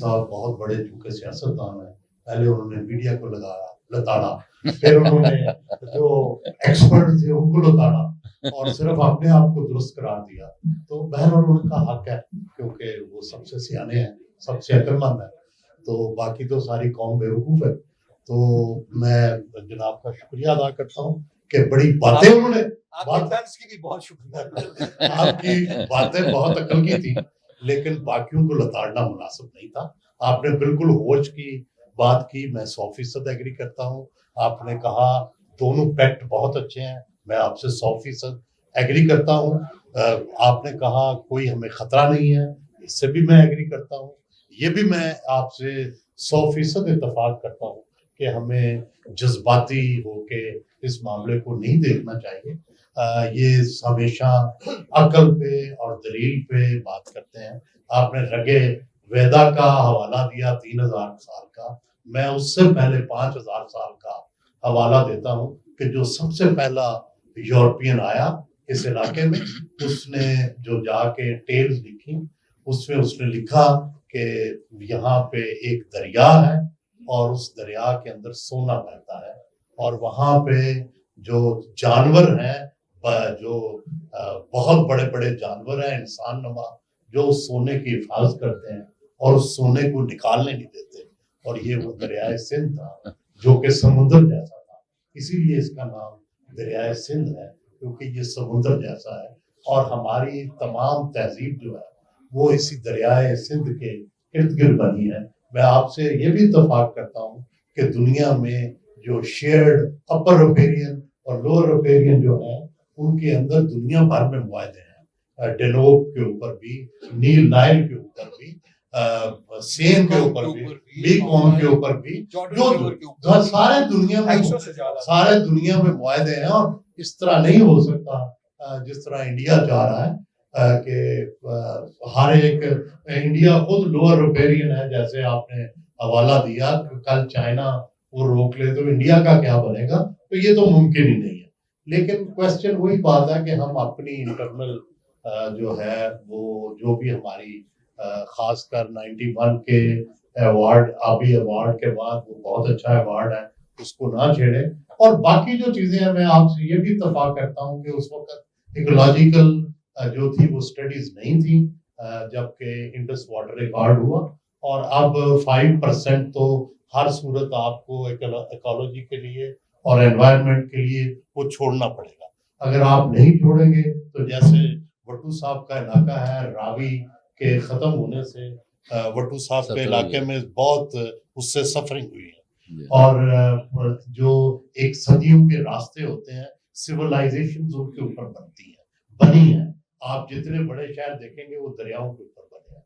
صاحب بہت بڑے چونکہ سیاستدان ہیں، پہلے انہوں نے میڈیا کو لتاڑا، پھر انہوں نے جو ایکسپرٹ تھے ان کو لتاڑا اور صرف اپنے آپ کو درست قرار دیا. تو بہرحال ان کا حق ہے کیونکہ وہ سب سے سیانے ہیں، سب سے عقل مند ہے، تو باقی تو ساری قوم بیوقوف ہے. تو میں جناب کا شکریہ ادا کرتا ہوں کہ بڑی باتیں انہوں نے، کی بھی بہت شکریہ، آپ کی باتیں بہت عقل کی تھی لیکن باقیوں کو لتاڑنا مناسب نہیں تھا. آپ نے بالکل ہوش کی بات کی، میں 100% ایگری کرتا ہوں. آپ نے کہا دونوں پیکٹ بہت اچھے ہیں، میں آپ سے 100% ایگری کرتا ہوں. آپ نے کہا کوئی ہمیں خطرہ نہیں ہے، اس سے بھی میں ایگری کرتا ہوں. یہ بھی میں آپ سے 100% اتفاق کرتا ہوں کہ ہمیں جذباتی ہو کے اس معاملے کو نہیں دیکھنا چاہیے. یہ ہمیشہ عقل پہ اور دلیل پہ بات کرتے ہیں. آپ نے رگے ویدا کا حوالہ دیا 3000 سال کا، میں اس سے پہلے 5000 سال کا حوالہ دیتا ہوں کہ جو سب سے پہلا یورپین آیا اس علاقے میں، اس نے جو جا کے ٹیلز لکھی، اس میں اس نے لکھا کہ یہاں پہ ایک دریا ہے اور اس دریا کے اندر سونا بہتا ہے، اور وہاں پہ جو جانور ہیں، جو بہت بڑے بڑے جانور ہیں انسان نما، جو اس سونے کی حفاظت کرتے ہیں اور اس سونے کو نکالنے نہیں دیتے. اور یہ وہ دریائے سندھ تھا جو کہ سمندر جیسا تھا، اسی لیے اس کا نام دریائے سندھ ہے کیونکہ یہ سمندر جیسا ہے. اور ہماری تمام تہذیب جو ہے وہ اسی دریائے سندھ کے ارد گرد بنی ہے. میں آپ سے یہ بھی اتفاق کرتا ہوں کہ دنیا میں جو شیئرڈ اپر رپیرین اور لوور رپیرین جو ہیں ان کے اندر دنیا بھر میں معاہدے ہیں، ڈینوب کے اوپر بھی، نیل نائل کے اوپر بھی، سین کے اوپر بھی، بیکون کے اوپر بھی، جو سارے دنیا میں معاہدے ہیں. اور اس طرح نہیں ہو سکتا جس طرح انڈیا چاہ رہا ہے کہ ہر ایک، انڈیا خود لوور رپیرین ہے جیسے آپ نے حوالہ دیا، کل چائنا وہ روک لے تو انڈیا کا کیا بنے گا. تو یہ تو ممکن ہی نہیں ہے. لیکن کوشچن وہی بات ہے کہ ہم اپنی انٹرنل جو ہے وہ جو بھی ہماری خاص کر 91 کے ایوارڈ، آبی ایوارڈ کے بعد وہ بہت اچھا ایوارڈ ہے، اس کو نہ چھیڑے. اور باقی جو چیزیں ہیں میں آپ سے یہ بھی اتفاق کرتا ہوں کہ اس وقت ایکولوجیکل جو تھی وہ اسٹڈیز نہیں تھی جبکہ انڈس واٹر ریکارڈ ہوا. اور اب 5% تو ہر صورت آپ کو ایکولوجی کے لیے اور انوائرمنٹ کے لیے وہ چھوڑنا پڑے گا. اگر آپ نہیں چھوڑیں گے تو جیسے وٹو صاحب کا علاقہ ہے، راوی کے ختم ہونے سے وٹو صاحب کے علاقے میں بہت اس سے سفرنگ ہوئی ہے. اور جو ایک صدیوں کے راستے ہوتے ہیں، سیولائزیشن ان کے اوپر بنی ہیں. آپ جتنے بڑے شہر دیکھیں گے وہ دریاؤں کے اوپر بنے ہیں.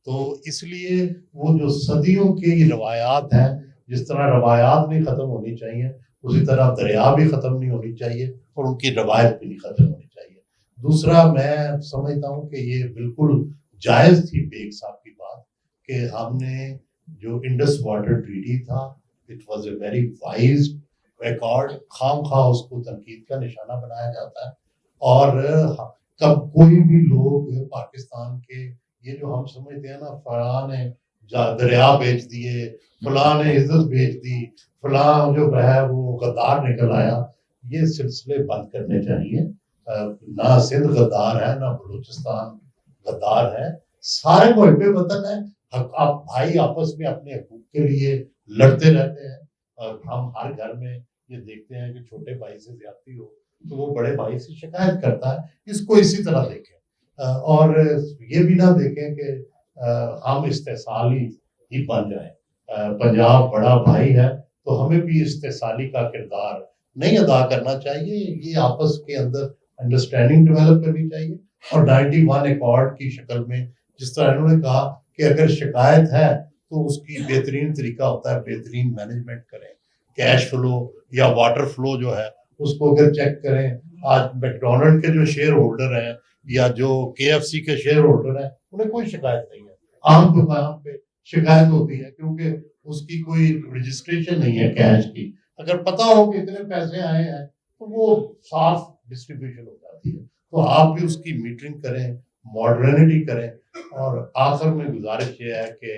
تو اس لیے وہ جو صدیوں کی روایات ہیں، جس طرح روایات نہیں ختم ہونی چاہیے اسی طرح دریا بھی ختم نہیں ہونی چاہیے اور ان کی روایت بھی نہیں ختم ہونی چاہیے. دوسرا میں سمجھتا ہوں کہ یہ بالکل جائز تھی بیگ صاحب کی بات کہ ہم نے جو انڈس واٹر ٹریٹی تھا، it was a very wise record, خام خواہ اس کو تنقید کا نشانہ بنایا جاتا ہے. اور کب کوئی بھی لوگ پاکستان کے یہ جو ہم سمجھتے ہیں نا فلاں نے دریا بیچ دیے، فلاں نے عزت بیچ دی، فلاں جو ہے وہ غدار نکل آیا، یہ سلسلے بند کرنے چاہیے. نہ سندھ غدار ہے، نہ بلوچستان غدار ہے، سارے محب وطن ہیں. آپ بھائی آپس میں اپنے حقوق کے لیے لڑتے رہتے ہیں. ہم ہر گھر میں یہ دیکھتے ہیں کہ چھوٹے بھائی سے زیادتی ہو تو وہ بڑے بھائی سے شکایت کرتا ہے. اس کو اسی طرح دیکھیں اور یہ بھی نہ دیکھیں کہ ہم استحصالی ہی بن جائیں. پنجاب بڑا بھائی ہے تو ہمیں بھی استحصالی کا کردار نہیں ادا کرنا چاہیے. یہ آپس کے اندر انڈرسٹینڈنگ ڈیولپ کرنی چاہیے. اور 91 ایکارڈ کی شکل میں جس طرح انہوں نے کہا کہ اگر شکایت ہے تو اس کی بہترین طریقہ ہوتا ہے بہترین مینجمنٹ کریں. کیش فلو یا واٹر فلو جو ہے اس کو اگر چیک کریں. آج میکڈونلڈ کے جو شیئر ہولڈر ہیں یا جو KFC کے شیئر ہولڈر ہیں انہیں کوئی شکایت نہیں ہے. عام مقام پہ شکایت ہوتی ہے کیونکہ اس کی کوئی رجسٹریشن نہیں ہے کیش کی. اگر پتا ہو کہ اتنے پیسے آئے ہیں تو وہ صاف ڈسٹریبیوشن ہو جاتی ہے. تو آپ بھی اس کی میٹرنگ کریں، ماڈرنٹی کریں. اور آخر میں گزارش یہ ہے کہ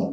1